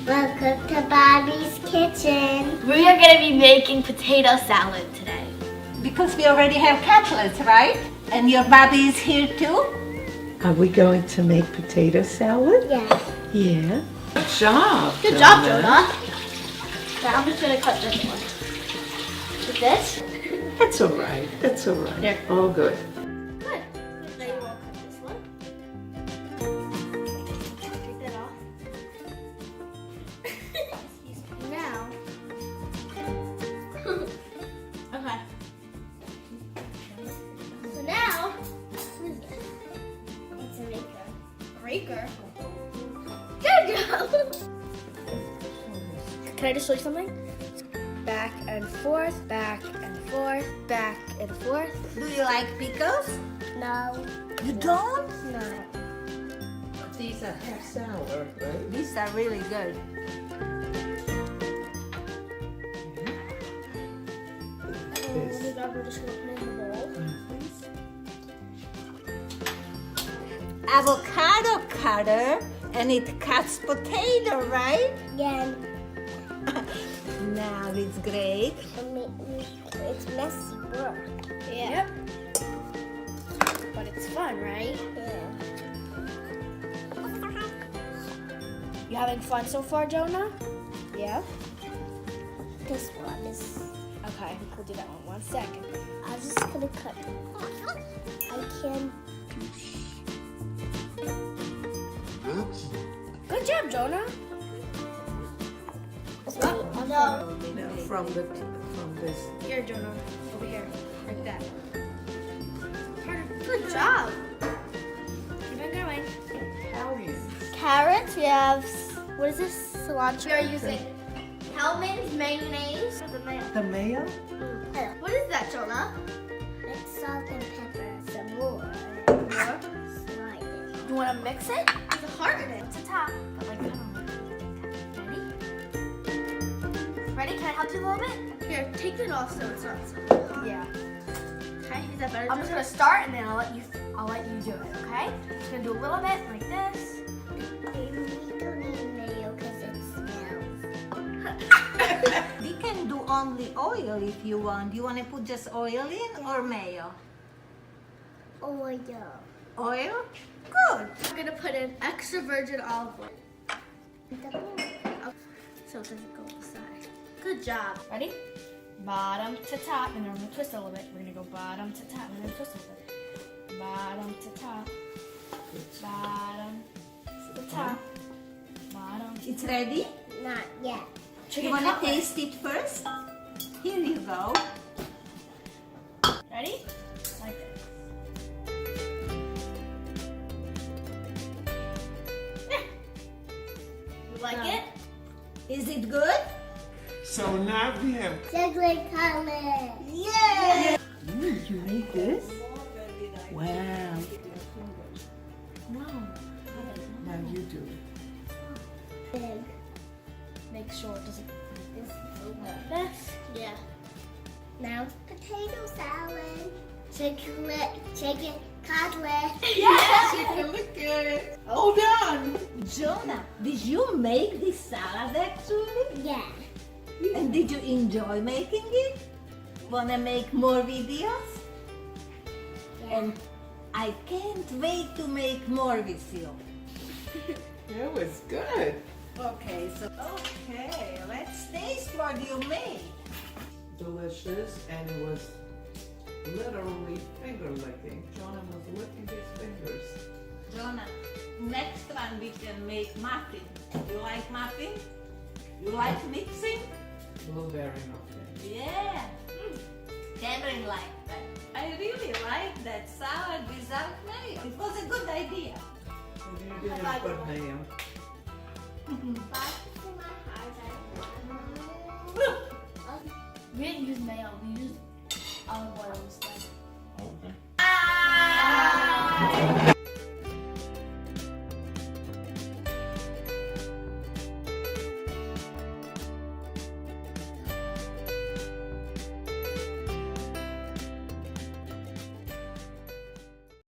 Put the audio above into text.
Welcome to Bobby's kitchen. We are going to be making potato salad today. Because we already have cutlets, right? And your Bobby is here too? Are we going to make potato salad? Yeah. Yeah. Good job. Good job, Jonah. Now I'm just going to cut this one. With this? That's all right. That's all right. There. All good. Good. Now you will cut this one. Take that off. Now. Okay. So now, what is this? It's a maker. Breaker. Good job. Can I just show you something? Back and forth, back and forth, back and forth. Do you like pickles? No. You don't? No. These are half sour, right? These are really good. We're just gonna put it in the bowl. Avocado cutter, and it cuts potato, right? Yeah. Now it's great. It's messy work. Yep. But it's fun, right? Yeah. You having fun so far, Jonah? Yeah? This one is. Okay, we'll do that one. 1 second. I'm just gonna cut. I can. Good job, Jonah. No. From this. Here, Jonah. Over here. Like that. Good job. Keep on going. Carrots. We have, what is this? Cilantro. We are using Hellman's mayonnaise. The mayo? What is that, Jonah? It's salt and pepper. Some more. More? Slide it. You want to mix it? There's a heart in it. It's a top. But like, I don't know. Ready? Can I help you a little bit? Here, take it off so it's not so hot. Yeah. Okay, is that better? I'm just gonna start and then I'll let you do it, okay? Just gonna do a little bit like this. We don't need mayo because it smells. We can do only oil if you want. You want to put just oil in or mayo? Oil. Oil? Good. I'm gonna put in extra virgin olive oil. So it doesn't go inside. Good job. Ready? Bottom to top, and then we're gonna twist it a little bit. We're gonna go bottom to top, and then twist it a little bit. Bottom to top. Bottom to top. Bottom. It's ready? Not yet. You want to taste it first? Here you go. Ready? Like this. You like it? Is it good? So now we have Chocolate color. Yeah! You made this? Wow. No. Now you do it. Big. Make sure it doesn't. This. Yeah. Now potato salad. Chicken cutlet. Hold on. Jonah, did you make this salad actually? Yeah. And did you enjoy making it? Wanna make more videos? And I can't wait to make more with you. That was good. Okay, let's taste what you made. Delicious, and it was literally finger licking. Jonah was licking his fingers. Jonah, next one we can make muffin. You like muffin? You like mixing? Blueberry muffin. Yeah. Camryn liked that. I really like that salad without mayo. It was a good idea. And you didn't put mayo.